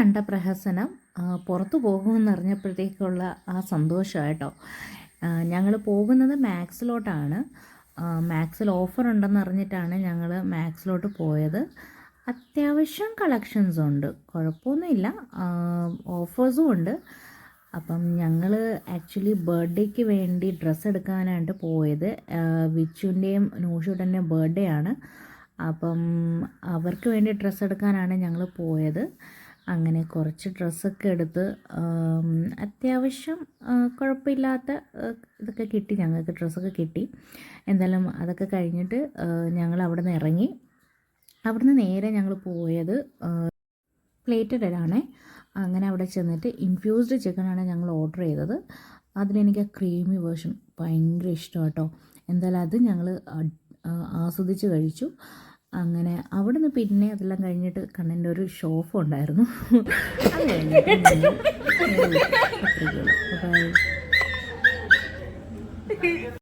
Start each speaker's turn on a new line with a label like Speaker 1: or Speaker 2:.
Speaker 1: കണ്ട പ്രഹസനം പുറത്തു പോകുമെന്നറിഞ്ഞപ്പോഴത്തേക്കുള്ള ആ സന്തോഷമായിട്ടോ. ഞങ്ങൾ പോകുന്നത് മാക്സിലോട്ടാണ്. മാക്സിൽ ഓഫർ ഉണ്ടെന്ന് അറിഞ്ഞിട്ടാണ് ഞങ്ങൾ മാക്സിലോട്ട് പോയത്. അത്യാവശ്യം കളക്ഷൻസ് ഉണ്ട്, കുഴപ്പമൊന്നുമില്ല, ഓഫേഴ്സും ഉണ്ട്. അപ്പം ഞങ്ങൾ ആക്ച്വലി ബർത്ത്ഡേക്ക് വേണ്ടി ഡ്രസ്സ് എടുക്കാനായിട്ട് പോയത്. വിച്ചുവിൻ്റെയും നൂഷുട്ടൻ്റെയും ബർത്ത്ഡേ ആണ്. അപ്പം അവർക്ക് വേണ്ടി ഡ്രസ്സ് എടുക്കാനാണ് ഞങ്ങൾ പോയത്. അങ്ങനെ കുറച്ച് ഡ്രസ്സൊക്കെ എടുത്ത് അത്യാവശ്യം കുഴപ്പമില്ലാത്ത ഇതൊക്കെ കിട്ടി, ഞങ്ങൾക്ക് ഡ്രസ്സൊക്കെ കിട്ടി. എന്തായാലും അതൊക്കെ കഴിഞ്ഞിട്ട് ഞങ്ങൾ അവിടെ നിന്ന് ഇറങ്ങി. അവിടുന്ന് നേരെ ഞങ്ങൾ പോയത് പ്ലേറ്റഡാണേ. അങ്ങനെ അവിടെ ചെന്നിട്ട് ഇൻഫ്യൂസ്ഡ് ചിക്കനാണ് ഞങ്ങൾ ഓർഡർ ചെയ്തത്. അതിലെനിക്ക് ആ ക്രീമി വേർഷൻ ഭയങ്കര ഇഷ്ടം കേട്ടോ. എന്തായാലും അത് ഞങ്ങൾ ആസ്വദിച്ച് കഴിച്ചു. അങ്ങനെ അവിടുന്ന് പിന്നെ അതെല്ലാം കഴിഞ്ഞിട്ട് കണ്ണൻ്റെ ഒരു ഷോപ്പ് ഉണ്ടായിരുന്നു. അത് കഴിഞ്ഞിട്ട് ബൈ.